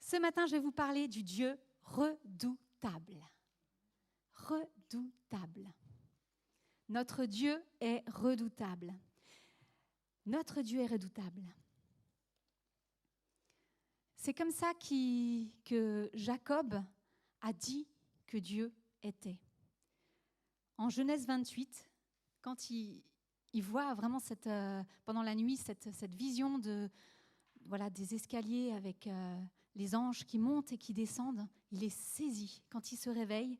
Ce matin, je vais vous parler du Dieu redoutable. Redoutable. Notre Dieu est redoutable. Notre Dieu est redoutable. C'est comme ça que Jacob a dit que Dieu était. En Genèse 28, quand il voit vraiment pendant la nuit cette vision des escaliers avec les anges qui montent et qui descendent, il est saisi quand il se réveille.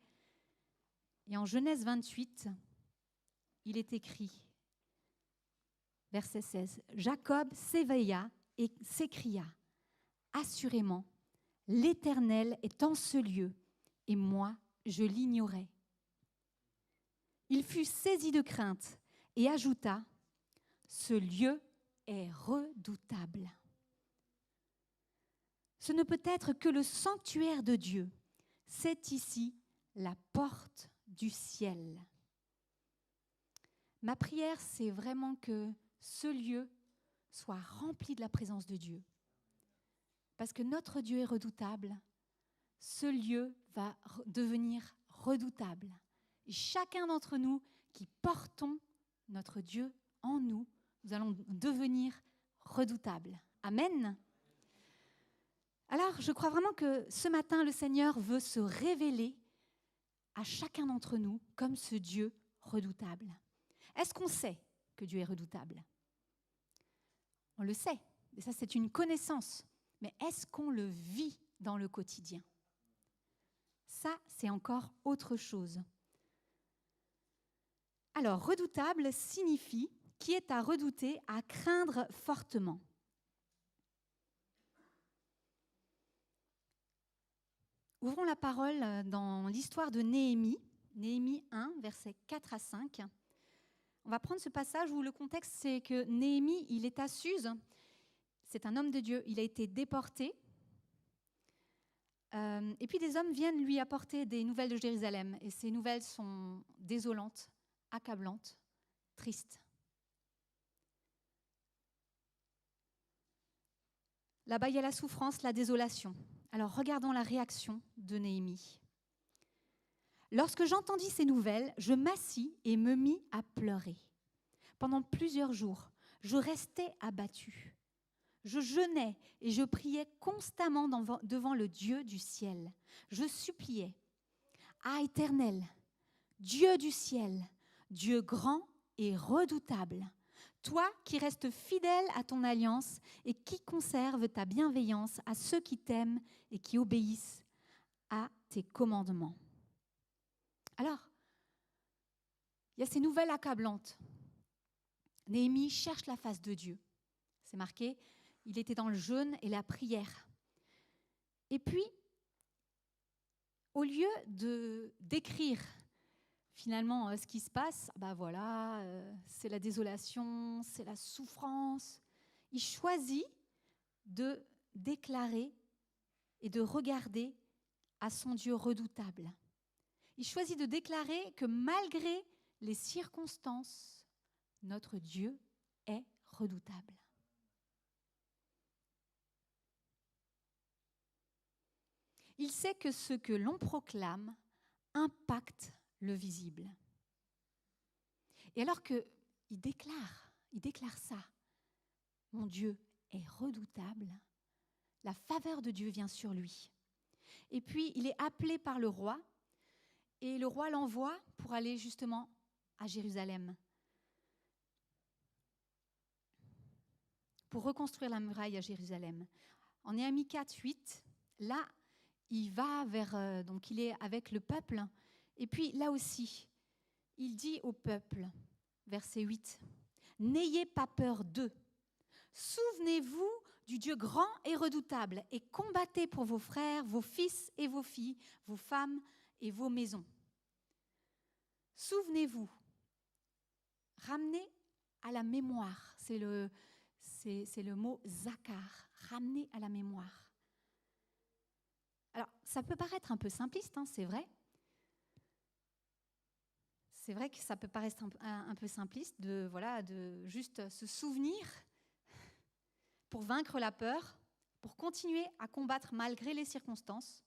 Et en Genèse 28, il est écrit, verset 16, « Jacob s'éveilla et s'écria, « Assurément, l'Éternel est en ce lieu, et moi, je l'ignorais. » Il fut saisi de crainte et ajouta, « Ce lieu est redoutable. » Ce ne peut être que le sanctuaire de Dieu. C'est ici la porte du ciel. Ma prière, c'est vraiment que ce lieu soit rempli de la présence de Dieu. Parce que notre Dieu est redoutable, ce lieu va devenir redoutable. Et chacun d'entre nous qui portons notre Dieu en nous, nous allons devenir redoutables. Amen. Alors, je crois vraiment que ce matin, le Seigneur veut se révéler à chacun d'entre nous comme ce Dieu redoutable. Est-ce qu'on sait que Dieu est redoutable ? On le sait, et ça c'est une connaissance. Mais est-ce qu'on le vit dans le quotidien ? Ça, c'est encore autre chose. Alors, redoutable signifie qui est à redouter, à craindre fortement. Ouvrons la parole dans l'histoire de Néhémie, Néhémie 1, versets 4 à 5. On va prendre ce passage où le contexte, c'est que Néhémie, il est à Suse, c'est un homme de Dieu, il a été déporté. Et puis des hommes viennent lui apporter des nouvelles de Jérusalem. Et ces nouvelles sont désolantes, accablantes, tristes. Là-bas, il y a la souffrance, la désolation. Alors, regardons la réaction de Néhémie. « Lorsque j'entendis ces nouvelles, je m'assis et me mis à pleurer. Pendant plusieurs jours, je restais abattu. Je jeûnais et je priais constamment devant le Dieu du ciel. Je suppliais, « Ah, Éternel, Dieu du ciel, Dieu grand et redoutable, toi qui restes fidèle à ton alliance et qui conserves ta bienveillance à ceux qui t'aiment et qui obéissent à tes commandements. » Alors, il y a ces nouvelles accablantes. Néhémie cherche la face de Dieu. C'est marqué, il était dans le jeûne et la prière. Et puis, au lieu de d'écrire finalement ce qui se passe, c'est la désolation, c'est la souffrance, il choisit de déclarer et de regarder à son Dieu redoutable. Il choisit de déclarer que malgré les circonstances, notre Dieu est redoutable. Il sait que ce que l'on proclame impacte le visible. Et alors qu'il déclare ça, mon Dieu est redoutable, la faveur de Dieu vient sur lui. Et puis, il est appelé par le roi, et le roi l'envoie pour aller justement à Jérusalem, pour reconstruire la muraille à Jérusalem. En Néhémie 4, 8, là, il va donc il est avec le peuple, et puis là aussi, il dit au peuple, verset 8, « N'ayez pas peur d'eux. Souvenez-vous du Dieu grand et redoutable et combattez pour vos frères, vos fils et vos filles, vos femmes et vos maisons. » Souvenez-vous, ramenez à la mémoire, c'est le mot zakar, ramenez à la mémoire. Alors, ça peut paraître un peu simpliste, c'est vrai. C'est vrai que ça peut paraître un peu simpliste de juste se souvenir pour vaincre la peur, pour continuer à combattre malgré les circonstances.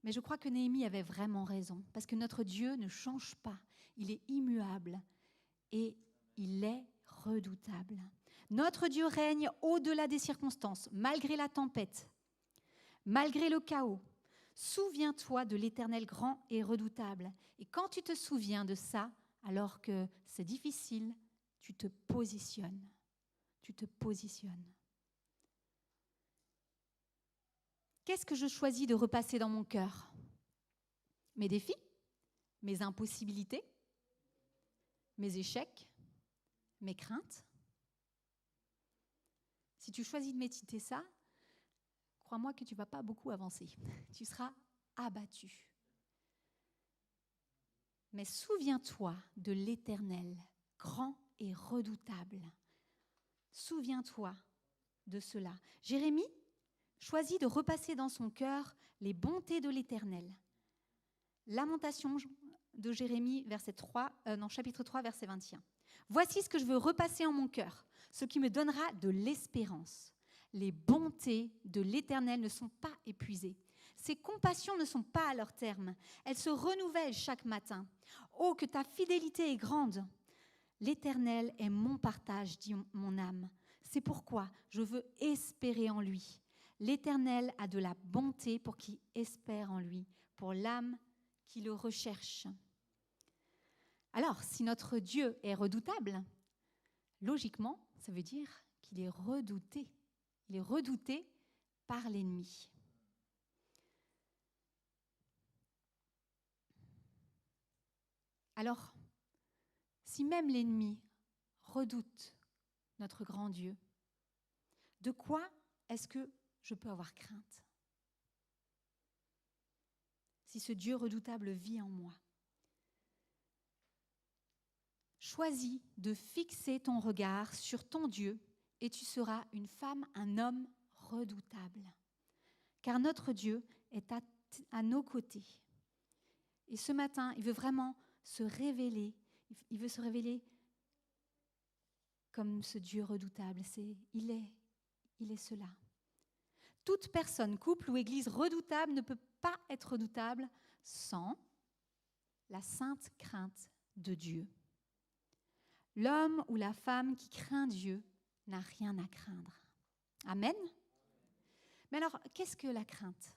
Mais je crois que Néhémie avait vraiment raison, parce que notre Dieu ne change pas. Il est immuable et il est redoutable. Notre Dieu règne au-delà des circonstances, malgré la tempête, malgré le chaos. Souviens-toi de l'Éternel grand et redoutable. Et quand tu te souviens de ça, alors que c'est difficile, tu te positionnes. Tu te positionnes. Qu'est-ce que je choisis de repasser dans mon cœur ? Mes défis, mes impossibilités, mes échecs, mes craintes. Si tu choisis de méditer ça, crois-moi que tu ne vas pas beaucoup avancer. Tu seras abattu. Mais souviens-toi de l'Éternel, grand et redoutable. Souviens-toi de cela. Jérémie choisit de repasser dans son cœur les bontés de l'Éternel. Lamentation de Jérémie, chapitre 3, verset 21. Voici ce que je veux repasser en mon cœur, ce qui me donnera de l'espérance. Les bontés de l'Éternel ne sont pas épuisées. Ses compassions ne sont pas à leur terme. Elles se renouvellent chaque matin. Oh, que ta fidélité est grande. L'Éternel est mon partage, dit mon âme. C'est pourquoi je veux espérer en lui. L'Éternel a de la bonté pour qui espère en lui, pour l'âme qui le recherche. Alors, si notre Dieu est redoutable, logiquement, ça veut dire qu'il est redouté. Il est redouté par l'ennemi. Alors, si même l'ennemi redoute notre grand Dieu, de quoi est-ce que je peux avoir crainte ? Si ce Dieu redoutable vit en moi. Choisis de fixer ton regard sur ton Dieu et tu seras une femme, un homme redoutable. Car notre Dieu est à nos côtés. Et ce matin, il veut vraiment se révéler. Il veut se révéler comme ce Dieu redoutable. Il est cela. Toute personne, couple ou église redoutable ne peut pas être redoutable sans la sainte crainte de Dieu. L'homme ou la femme qui craint Dieu n'a rien à craindre. Amen. Mais alors, qu'est-ce que la crainte ?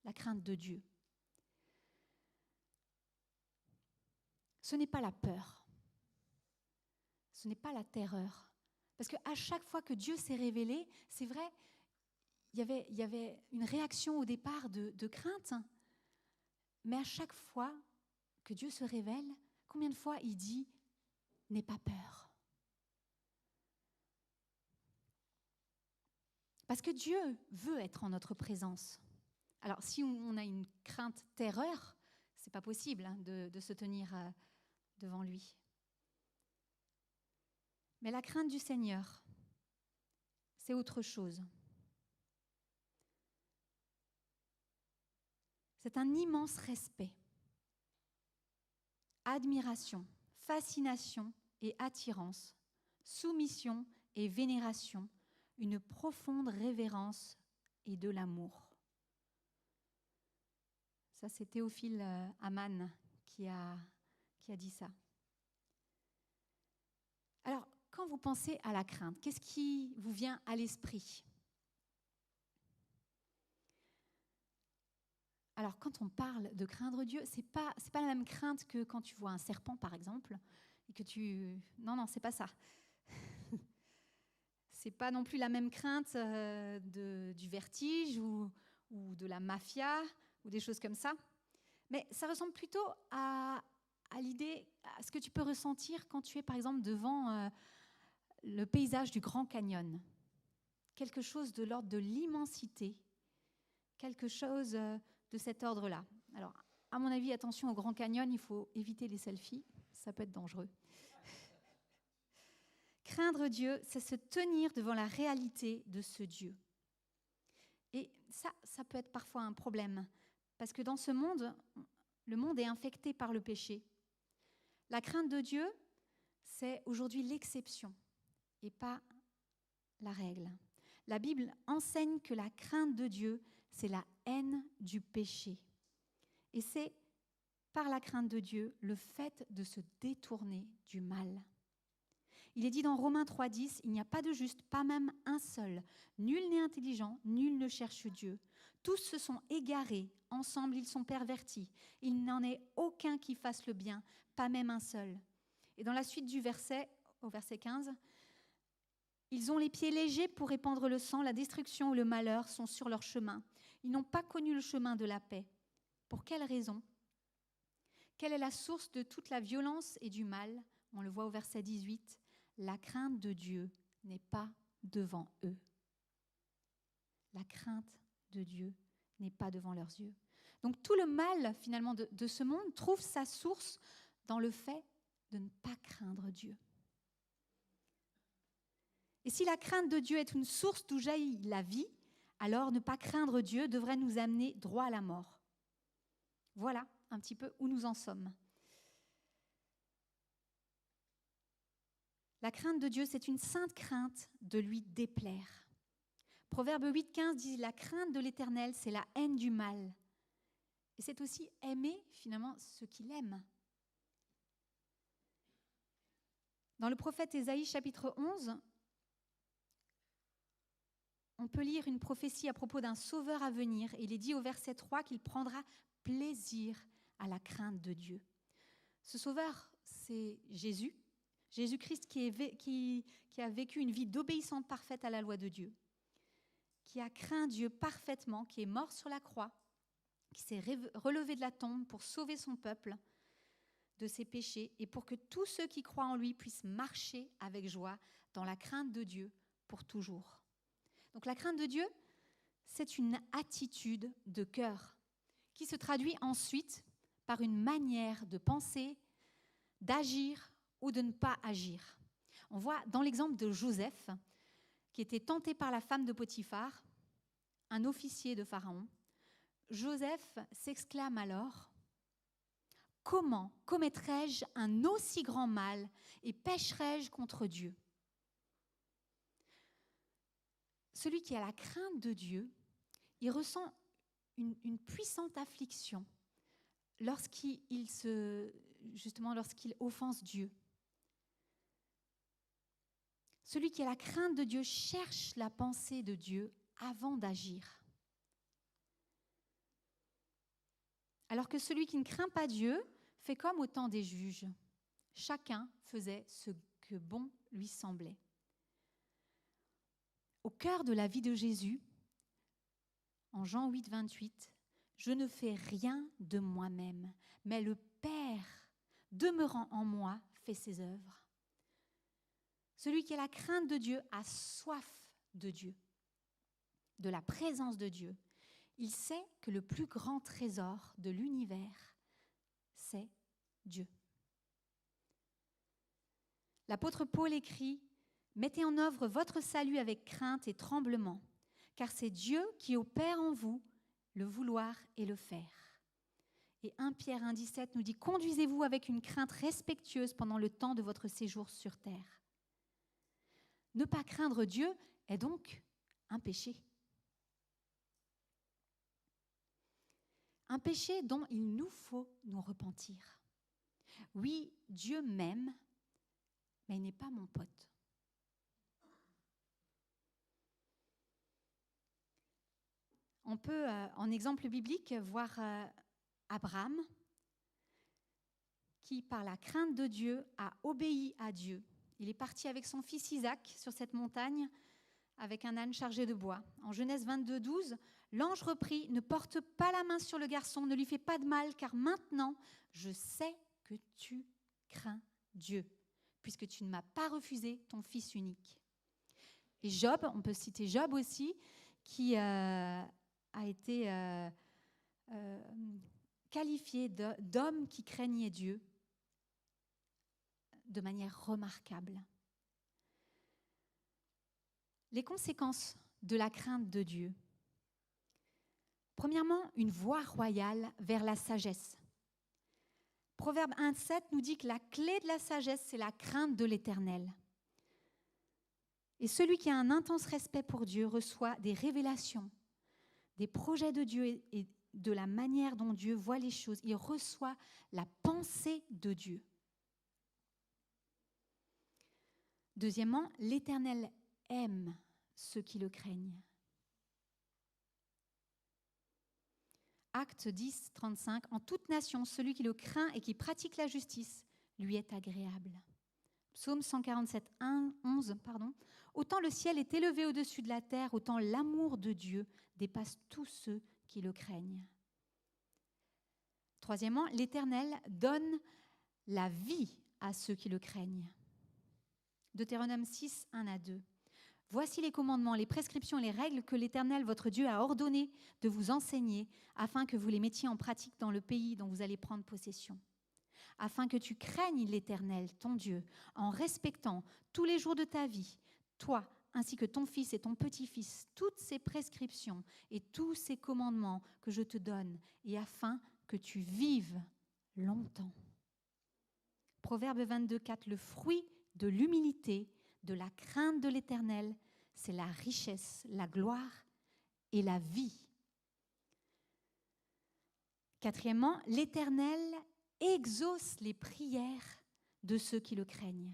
La crainte de Dieu. Ce n'est pas la peur. Ce n'est pas la terreur. Parce qu'à chaque fois que Dieu s'est révélé, c'est vrai, il y avait une réaction au départ de crainte. Mais à chaque fois que Dieu se révèle, combien de fois il dit « n'aie pas peur ». Parce que Dieu veut être en notre présence. Alors, si on a une crainte terreur, ce n'est pas possible de se tenir devant lui. Mais la crainte du Seigneur, c'est autre chose. C'est un immense respect, admiration, fascination et attirance, soumission et vénération, une profonde révérence et de l'amour. Ça, c'est Théophile Amann qui a dit ça. Alors, quand vous pensez à la crainte, qu'est-ce qui vous vient à l'esprit ? Alors, quand on parle de craindre Dieu, c'est pas la même crainte que quand tu vois un serpent, par exemple, et que tu... Non, c'est pas ça. C'est pas non plus la même crainte du vertige ou de la mafia ou des choses comme ça. Mais ça ressemble plutôt à l'idée, à ce que tu peux ressentir quand tu es, par exemple, devant le paysage du Grand Canyon. Quelque chose de l'ordre de l'immensité, quelque chose de cet ordre-là. Alors, à mon avis, attention au Grand Canyon, il faut éviter les selfies, ça peut être dangereux. Craindre Dieu, c'est se tenir devant la réalité de ce Dieu. Et ça peut être parfois un problème, parce que dans ce monde, le monde est infecté par le péché. La crainte de Dieu, c'est aujourd'hui l'exception et pas la règle. La Bible enseigne que la crainte de Dieu, c'est la haine du péché. Et c'est par la crainte de Dieu le fait de se détourner du mal. Il est dit dans Romains 3,10, « Il n'y a pas de juste, pas même un seul. Nul n'est intelligent, nul ne cherche Dieu. Tous se sont égarés, ensemble ils sont pervertis. Il n'en est aucun qui fasse le bien, pas même un seul. » Et dans la suite du verset, au verset 15, « Ils ont les pieds légers pour répandre le sang, la destruction ou le malheur sont sur leur chemin. Ils n'ont pas connu le chemin de la paix. » Pour quelle raison ? Quelle est la source de toute la violence et du mal ? On le voit au verset 18. La crainte de Dieu n'est pas devant eux. La crainte de Dieu n'est pas devant leurs yeux. Donc tout le mal finalement de ce monde trouve sa source dans le fait de ne pas craindre Dieu. Et si la crainte de Dieu est une source d'où jaillit la vie, alors ne pas craindre Dieu devrait nous amener droit à la mort. Voilà un petit peu où nous en sommes. La crainte de Dieu, c'est une sainte crainte de lui déplaire. Proverbe 8,15 dit « La crainte de l'Éternel, c'est la haine du mal. » Et c'est aussi aimer, finalement, ce qu'il aime. Dans le prophète Ésaïe, chapitre 11, on peut lire une prophétie à propos d'un sauveur à venir. Et il est dit au verset 3 qu'il prendra plaisir à la crainte de Dieu. Ce sauveur, c'est Jésus. Jésus-Christ qui a vécu une vie d'obéissance parfaite à la loi de Dieu, qui a craint Dieu parfaitement, qui est mort sur la croix, qui s'est relevé de la tombe pour sauver son peuple de ses péchés et pour que tous ceux qui croient en lui puissent marcher avec joie dans la crainte de Dieu pour toujours. Donc la crainte de Dieu, c'est une attitude de cœur qui se traduit ensuite par une manière de penser, d'agir ou de ne pas agir. On voit dans l'exemple de Joseph, qui était tenté par la femme de Potiphar, un officier de Pharaon. Joseph s'exclame alors « Comment commettrais-je un aussi grand mal et pécherais-je contre Dieu ?» Celui qui a la crainte de Dieu, il ressent une puissante affliction lorsqu'il offense Dieu. Celui qui a la crainte de Dieu cherche la pensée de Dieu avant d'agir. Alors que celui qui ne craint pas Dieu fait comme au temps des juges. Chacun faisait ce que bon lui semblait. Au cœur de la vie de Jésus, en Jean 8, 28, « Je ne fais rien de moi-même, mais le Père, demeurant en moi, fait ses œuvres. » Celui qui a la crainte de Dieu a soif de Dieu, de la présence de Dieu. Il sait que le plus grand trésor de l'univers, c'est Dieu. L'apôtre Paul écrit « Mettez en œuvre votre salut avec crainte et tremblement, car c'est Dieu qui opère en vous le vouloir et le faire. » Et 1 Pierre 1,17 nous dit « Conduisez-vous avec une crainte respectueuse pendant le temps de votre séjour sur terre. » Ne pas craindre Dieu est donc un péché. Un péché dont il nous faut nous repentir. Oui, Dieu m'aime, mais il n'est pas mon pote. On peut, en exemple biblique, voir Abraham qui, par la crainte de Dieu, a obéi à Dieu. Il est parti avec son fils Isaac sur cette montagne avec un âne chargé de bois. En Genèse 22, 12, l'ange reprit « Ne porte pas la main sur le garçon, ne lui fais pas de mal, car maintenant je sais que tu crains Dieu, puisque tu ne m'as pas refusé ton fils unique. » Et Job, on peut citer Job aussi, qui a été qualifié d'homme qui craignait Dieu de manière remarquable. Les conséquences de la crainte de Dieu. Premièrement, une voie royale vers la sagesse. Proverbe 1,7 nous dit que la clé de la sagesse, c'est la crainte de l'Éternel. Et celui qui a un intense respect pour Dieu reçoit des révélations, des projets de Dieu et de la manière dont Dieu voit les choses. Il reçoit la pensée de Dieu. Deuxièmement, l'Éternel aime ceux qui le craignent. Acte 10, 35. En toute nation, celui qui le craint et qui pratique la justice lui est agréable. Psaume 147, 11. Autant le ciel est élevé au-dessus de la terre, autant l'amour de Dieu dépasse tous ceux qui le craignent. Troisièmement, l'Éternel donne la vie à ceux qui le craignent. Deutéronome 6, 1 à 2. Voici les commandements, les prescriptions et les règles que l'Éternel, votre Dieu, a ordonné de vous enseigner, afin que vous les mettiez en pratique dans le pays dont vous allez prendre possession. Afin que tu craignes l'Éternel, ton Dieu, en respectant tous les jours de ta vie, toi, ainsi que ton fils et ton petit-fils, toutes ces prescriptions et tous ces commandements que je te donne, et afin que tu vives longtemps. Proverbe 22, 4. Le fruit de l'humilité, de la crainte de l'Éternel, c'est la richesse, la gloire et la vie. Quatrièmement, l'Éternel exauce les prières de ceux qui le craignent.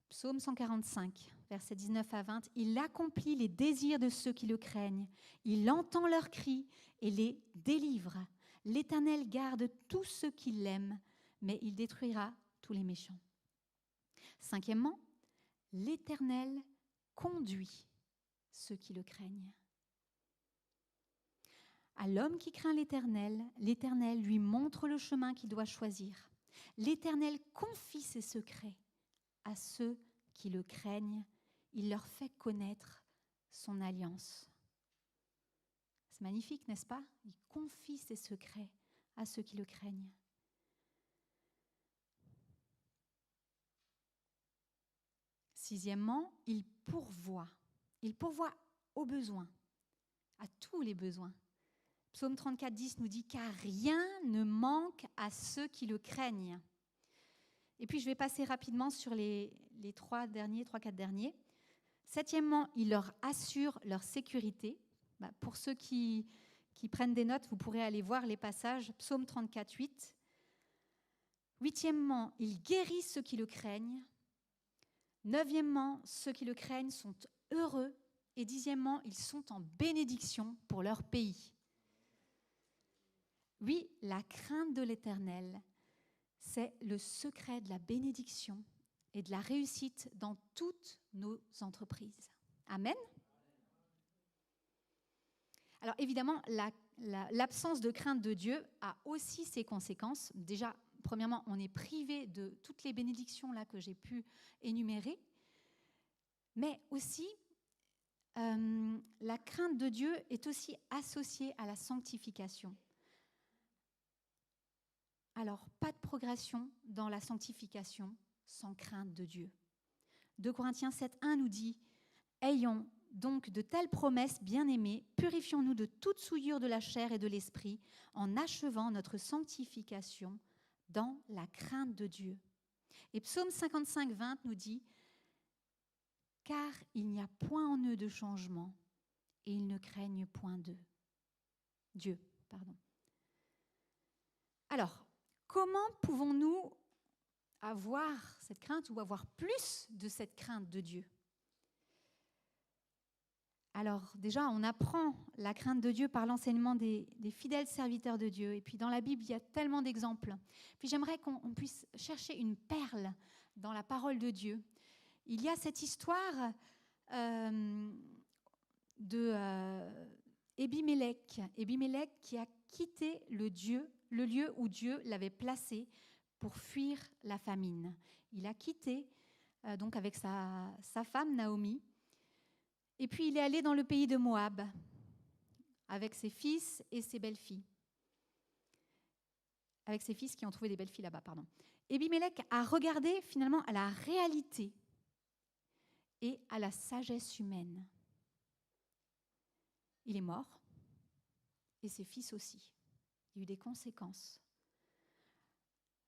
Psaume 145, versets 19 à 20. Il accomplit les désirs de ceux qui le craignent. Il entend leurs cris et les délivre. L'Éternel garde tous ceux qui l'aiment, mais il détruira tous les méchants. Cinquièmement, l'Éternel conduit ceux qui le craignent. À l'homme qui craint l'Éternel lui montre le chemin qu'il doit choisir. L'Éternel confie ses secrets à ceux qui le craignent. Il leur fait connaître son alliance. C'est magnifique, n'est-ce pas? Il confie ses secrets à ceux qui le craignent. Sixièmement, il pourvoit. Il pourvoit aux besoins, à tous les besoins. Psaume 34, 10 nous dit « Car rien ne manque à ceux qui le craignent ». Et puis je vais passer rapidement sur les 3-4 derniers. Septièmement, il leur assure leur sécurité. Pour ceux qui prennent des notes, vous pourrez aller voir les passages. Psaume 34, 8. Huitièmement, il guérit ceux qui le craignent. Neuvièmement, ceux qui le craignent sont heureux. Et dixièmement, ils sont en bénédiction pour leur pays. Oui, la crainte de l'Éternel, c'est le secret de la bénédiction et de la réussite dans toutes nos entreprises. Amen. Alors évidemment, l'absence de crainte de Dieu a aussi ses conséquences. Déjà, premièrement, on est privé de toutes les bénédictions là que j'ai pu énumérer, mais aussi la crainte de Dieu est aussi associée à la sanctification. Alors, pas de progression dans la sanctification sans crainte de Dieu. 2 Corinthiens 7, 1 nous dit « Ayons donc de telles promesses, bien-aimés, purifions-nous de toute souillure de la chair et de l'esprit, en achevant notre sanctification dans la crainte de Dieu. » Et Psaume 55, 20 nous dit « Car il n'y a point en eux de changement, et ils ne craignent point Dieu. » Alors, comment pouvons-nous avoir cette crainte ou avoir plus de cette crainte de Dieu? Alors déjà, on apprend la crainte de Dieu par l'enseignement des fidèles serviteurs de Dieu. Et puis dans la Bible, il y a tellement d'exemples. Puis j'aimerais qu'on puisse chercher une perle dans la parole de Dieu. Il y a cette histoire d'Ébimélec. Ébimélec qui a quitté le lieu où Dieu l'avait placé pour fuir la famine. Il a quitté donc avec sa femme Naomi. Et puis il est allé dans le pays de Moab avec ses fils et ses belles-filles. Avec ses fils qui ont trouvé des belles-filles là-bas, pardon. Ébimélec a regardé finalement à la réalité et à la sagesse humaine. Il est mort et ses fils aussi. Il y a eu des conséquences.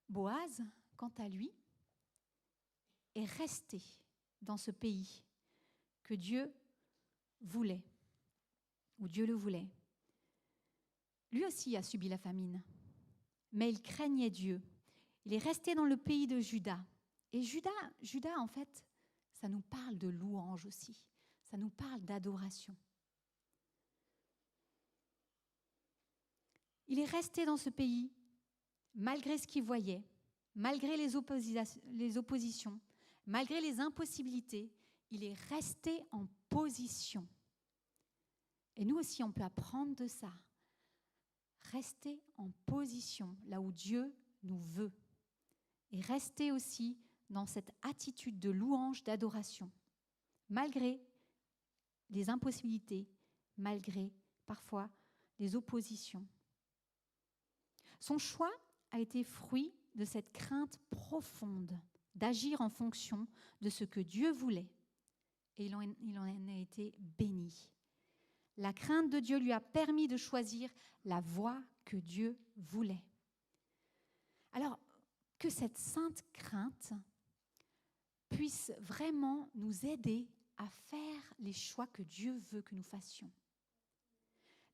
Boaz, quant à lui, est resté dans ce pays que Dieu voulait, ou Dieu le voulait. Lui aussi a subi la famine, mais il craignait Dieu. Il est resté dans le pays de Juda. Et Juda, en fait, ça nous parle de louange aussi. Ça nous parle d'adoration. Il est resté dans ce pays, malgré ce qu'il voyait, malgré les oppositions, malgré les impossibilités. Il est resté en position. Et nous aussi, on peut apprendre de ça. Rester en position, là où Dieu nous veut. Et rester aussi dans cette attitude de louange, d'adoration, malgré les impossibilités, malgré parfois les oppositions. Son choix a été fruit de cette crainte profonde d'agir en fonction de ce que Dieu voulait. Et il en a été béni. La crainte de Dieu lui a permis de choisir la voie que Dieu voulait. Alors, que cette sainte crainte puisse vraiment nous aider à faire les choix que Dieu veut que nous fassions.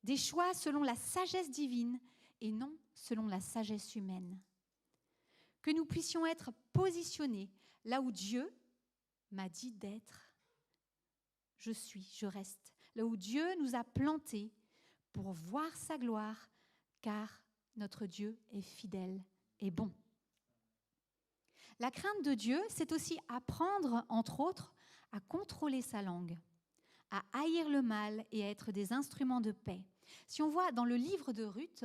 Des choix selon la sagesse divine et non selon la sagesse humaine. Que nous puissions être positionnés là où Dieu m'a dit d'être. Je suis, je reste. Là où Dieu nous a plantés pour voir sa gloire, car notre Dieu est fidèle et bon. La crainte de Dieu, c'est aussi apprendre, entre autres, à contrôler sa langue, à haïr le mal et à être des instruments de paix. Si on voit dans le livre de Ruth,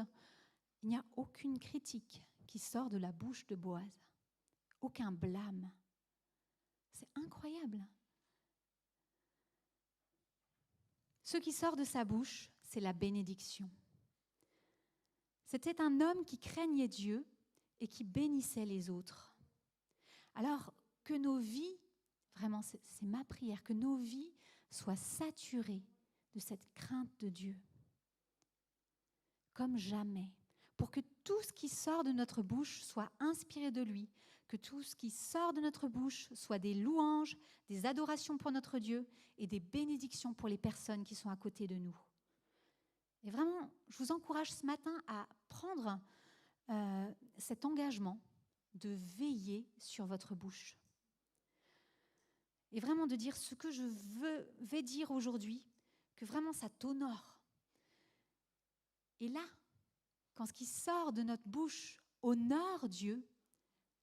il n'y a aucune critique qui sort de la bouche de Boaz. Aucun blâme. C'est incroyable. Ce qui sort de sa bouche, c'est la bénédiction. C'était un homme qui craignait Dieu et qui bénissait les autres. Alors que nos vies, vraiment c'est ma prière, que nos vies soient saturées de cette crainte de Dieu, comme jamais, pour que tout ce qui sort de notre bouche soit inspiré de lui, que tout ce qui sort de notre bouche soit des louanges, des adorations pour notre Dieu et des bénédictions pour les personnes qui sont à côté de nous. Et vraiment, je vous encourage ce matin à prendre cet engagement de veiller sur votre bouche. Et vraiment de dire ce que je vais dire aujourd'hui, que vraiment ça t'honore. Et là, quand ce qui sort de notre bouche honore Dieu,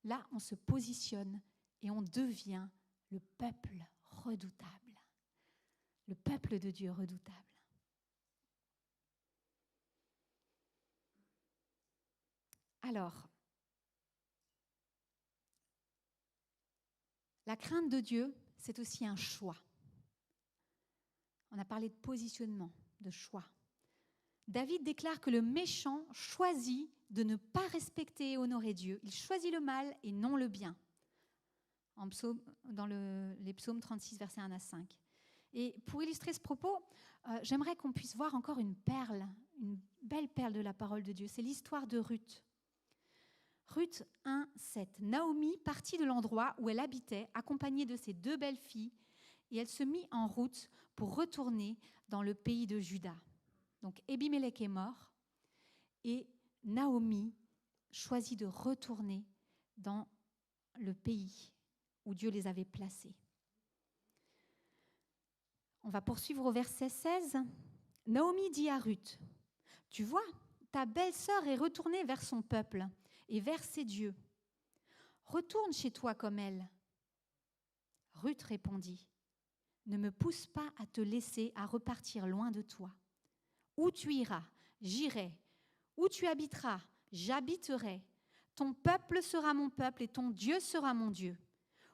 là on se positionne et on devient le peuple redoutable. Le peuple de Dieu redoutable. Alors, la crainte de Dieu, c'est aussi un choix. On a parlé de positionnement, de choix. David déclare que le méchant choisit de ne pas respecter et honorer Dieu. Il choisit le mal et non le bien. Dans les psaumes 36, versets 1 à 5. Et pour illustrer ce propos, j'aimerais qu'on puisse voir encore une perle, une belle perle de la parole de Dieu. C'est l'histoire de Ruth. Ruth 1, 7. Naomi partit de l'endroit où elle habitait, accompagnée de ses 2 belles filles, et elle se mit en route pour retourner dans le pays de Juda. Donc Ebimélec est mort, et Naomi choisit de retourner dans le pays où Dieu les avait placés. On va poursuivre au verset 16. Naomi dit à Ruth, « Tu vois, ta belle-sœur est retournée vers son peuple et vers ses dieux. Retourne chez toi comme elle. » Ruth répondit, « Ne me pousse pas à te laisser à repartir loin de toi. Où tu iras, j'irai. Où tu habiteras, j'habiterai. Ton peuple sera mon peuple et ton Dieu sera mon Dieu.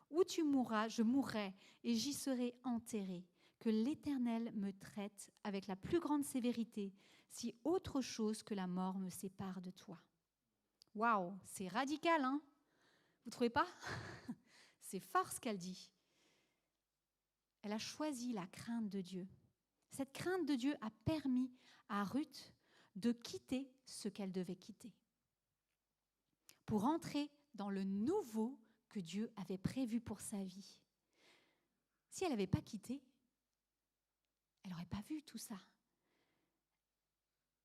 Où tu mourras, je mourrai et j'y serai enterré. Que l'Éternel me traite avec la plus grande sévérité si autre chose que la mort me sépare de toi. » Waouh, c'est radical, hein? Vous ne trouvez pas? C'est fort ce qu'elle dit. Elle a choisi la crainte de Dieu. Cette crainte de Dieu a permis à Ruth de quitter ce qu'elle devait quitter pour entrer dans le nouveau que Dieu avait prévu pour sa vie. Si elle n'avait pas quitté, elle n'aurait pas vu tout ça.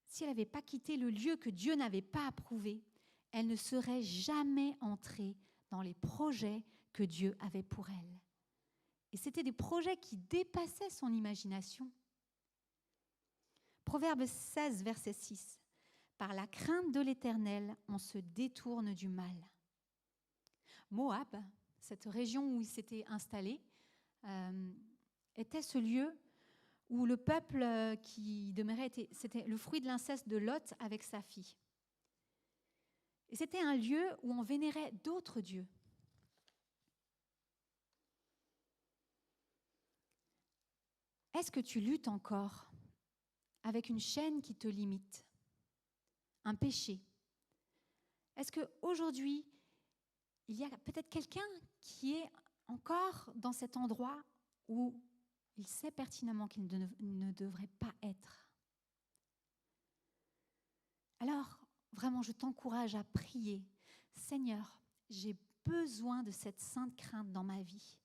Si elle n'avait pas quitté le lieu que Dieu n'avait pas approuvé, elle ne serait jamais entrée dans les projets que Dieu avait pour elle. Et c'était des projets qui dépassaient son imagination. Proverbe 16, verset 6. Par la crainte de l'Éternel, on se détourne du mal. Moab, cette région où il s'était installé, était ce lieu où le peuple qui demeurait, c'était le fruit de l'inceste de Lot avec sa fille. Et c'était un lieu où on vénérait d'autres dieux. Est-ce que tu luttes encore avec une chaîne qui te limite, un péché? Est-ce qu'aujourd'hui, il y a peut-être quelqu'un qui est encore dans cet endroit où il sait pertinemment qu'il ne devrait pas être? Alors, vraiment, je t'encourage à prier. Seigneur, j'ai besoin de cette sainte crainte dans ma vie.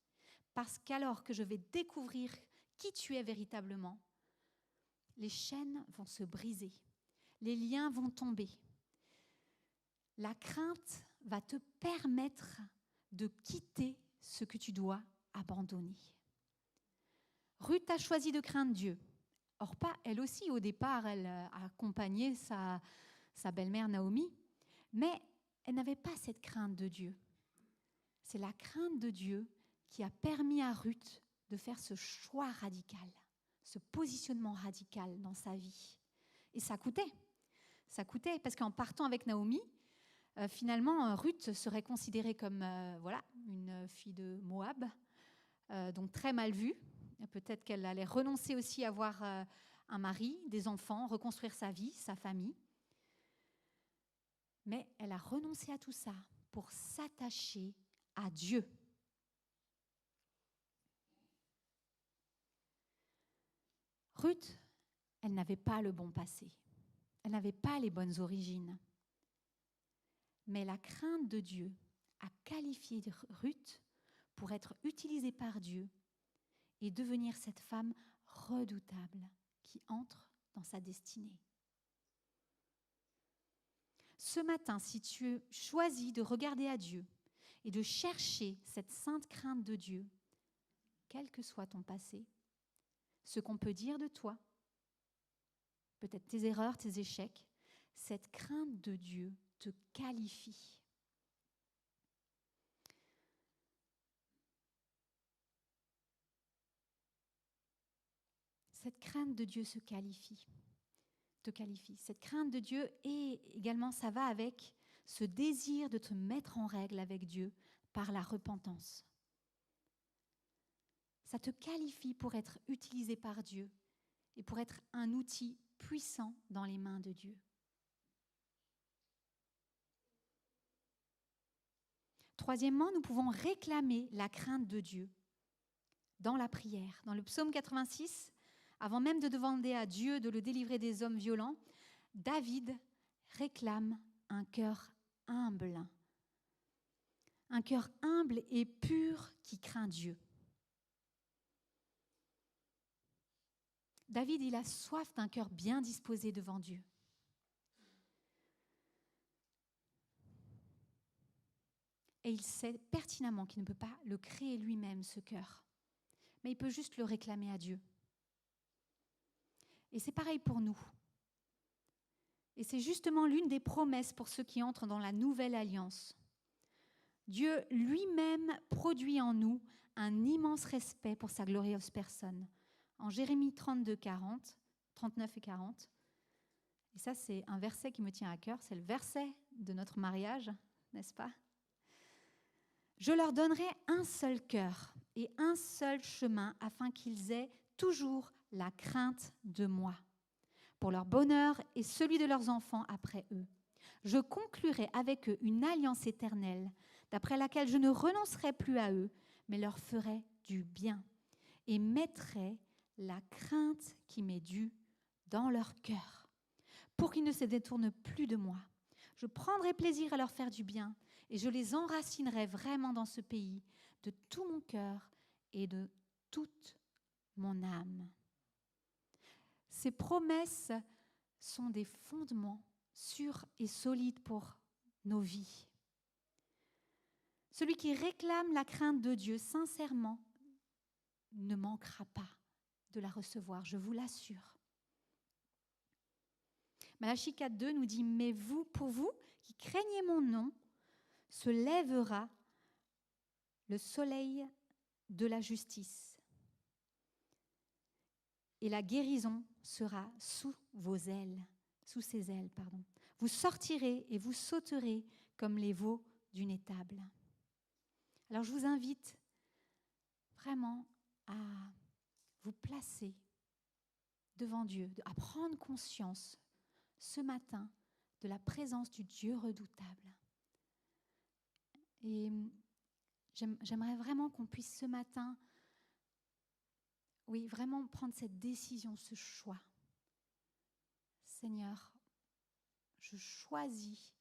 Parce qu'alors que je vais découvrir qui tu es véritablement, les chaînes vont se briser, les liens vont tomber. La crainte va te permettre de quitter ce que tu dois abandonner. Ruth a choisi de craindre Dieu. Orpa, elle aussi, au départ, elle a accompagné sa belle-mère Naomi, mais elle n'avait pas cette crainte de Dieu. C'est la crainte de Dieu qui a permis à Ruth de faire ce choix radical, ce positionnement radical dans sa vie. Et ça coûtait parce qu'en partant avec Naomi, finalement, Ruth serait considérée comme une fille de Moab, donc très mal vue. Peut-être qu'elle allait renoncer aussi à avoir un mari, des enfants, reconstruire sa vie, sa famille. Mais elle a renoncé à tout ça pour s'attacher à Dieu. Ruth, elle n'avait pas le bon passé. Elle n'avait pas les bonnes origines. Mais la crainte de Dieu a qualifié Ruth pour être utilisée par Dieu et devenir cette femme redoutable qui entre dans sa destinée. Ce matin, si tu choisis de regarder à Dieu et de chercher cette sainte crainte de Dieu, quel que soit ton passé, ce qu'on peut dire de toi, peut-être tes erreurs, tes échecs, cette crainte de Dieu te qualifie. Cette crainte de Dieu te qualifie. Cette crainte de Dieu et également, ça va avec ce désir de te mettre en règle avec Dieu par la repentance. Ça te qualifie pour être utilisé par Dieu et pour être un outil puissant dans les mains de Dieu. Troisièmement, nous pouvons réclamer la crainte de Dieu dans la prière. Dans le psaume 86, avant même de demander à Dieu de le délivrer des hommes violents, David réclame un cœur humble. Un cœur humble et pur qui craint Dieu. David, il a soif d'un cœur bien disposé devant Dieu. Et il sait pertinemment qu'il ne peut pas le créer lui-même, ce cœur. Mais il peut juste le réclamer à Dieu. Et c'est pareil pour nous. Et c'est justement l'une des promesses pour ceux qui entrent dans la nouvelle alliance. Dieu lui-même produit en nous un immense respect pour sa glorieuse personne. En Jérémie 32, 40, 39 et 40. Et ça, c'est un verset qui me tient à cœur. C'est le verset de notre mariage, n'est-ce pas? Je leur donnerai un seul cœur et un seul chemin afin qu'ils aient toujours la crainte de moi, pour leur bonheur et celui de leurs enfants après eux. Je conclurai avec eux une alliance éternelle, d'après laquelle je ne renoncerai plus à eux, mais leur ferai du bien et mettrai la crainte qui m'est due dans leur cœur, pour qu'ils ne se détournent plus de moi. Je prendrai plaisir à leur faire du bien et je les enracinerai vraiment dans ce pays de tout mon cœur et de toute mon âme. Ces promesses sont des fondements sûrs et solides pour nos vies. Celui qui réclame la crainte de Dieu sincèrement ne manquera pas de la recevoir, je vous l'assure. Malachie 4,2 nous dit « Mais vous, pour vous qui craignez mon nom, se lèvera le soleil de la justice, et la guérison sera sous vos ailes, sous ses ailes, pardon. Vous sortirez et vous sauterez comme les veaux d'une étable. » Alors je vous invite vraiment à vous placer devant Dieu, à prendre conscience ce matin de la présence du Dieu redoutable. Et j'aimerais vraiment qu'on puisse ce matin, oui, vraiment prendre cette décision, ce choix. Seigneur, je choisis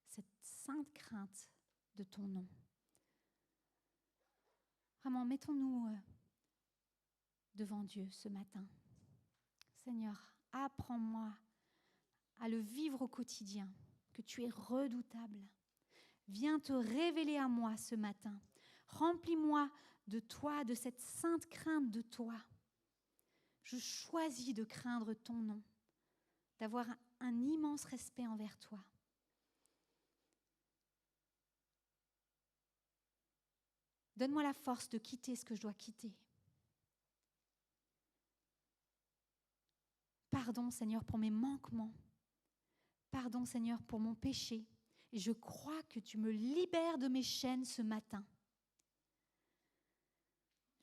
cette sainte crainte de ton nom. Vraiment, mettons-nous devant Dieu ce matin. Seigneur, apprends-moi à le vivre au quotidien, que tu es redoutable. Viens te révéler à moi ce matin. Remplis-moi de toi, de cette sainte crainte de toi. Je choisis de craindre ton nom, d'avoir un immense respect envers toi. Donne-moi la force de quitter ce que je dois quitter. Pardon, Seigneur, pour mes manquements. Pardon, Seigneur, pour mon péché. Et je crois que tu me libères de mes chaînes ce matin.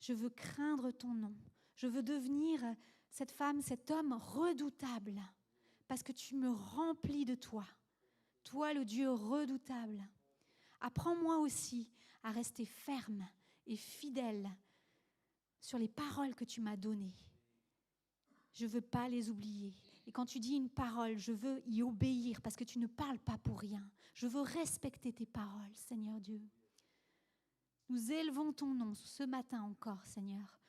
Je veux craindre ton nom. Je veux devenir cette femme, cet homme redoutable, parce que tu me remplis de toi. Toi, le Dieu redoutable. Apprends-moi aussi à rester ferme et fidèle sur les paroles que tu m'as données. Je ne veux pas les oublier. Et quand tu dis une parole, je veux y obéir parce que tu ne parles pas pour rien. Je veux respecter tes paroles, Seigneur Dieu. Nous élevons ton nom ce matin encore, Seigneur.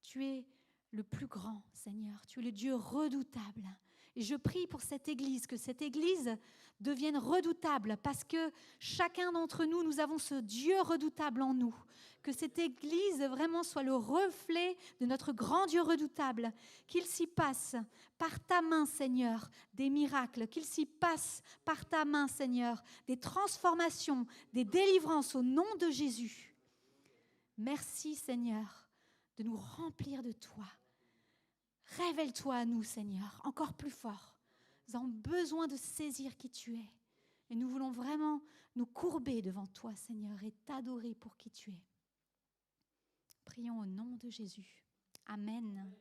Tu es le plus grand, Seigneur. Tu es le Dieu redoutable. Et je prie pour cette Église, que cette Église devienne redoutable parce que chacun d'entre nous, nous avons ce Dieu redoutable en nous. Que cette Église vraiment soit le reflet de notre grand Dieu redoutable. Qu'il s'y passe par ta main, Seigneur, des miracles. Qu'il s'y passe par ta main, Seigneur, des transformations, des délivrances au nom de Jésus. Merci, Seigneur, de nous remplir de toi. Révèle-toi à nous, Seigneur, encore plus fort. Nous avons besoin de saisir qui tu es. Et nous voulons vraiment nous courber devant toi, Seigneur, et t'adorer pour qui tu es. Prions au nom de Jésus. Amen.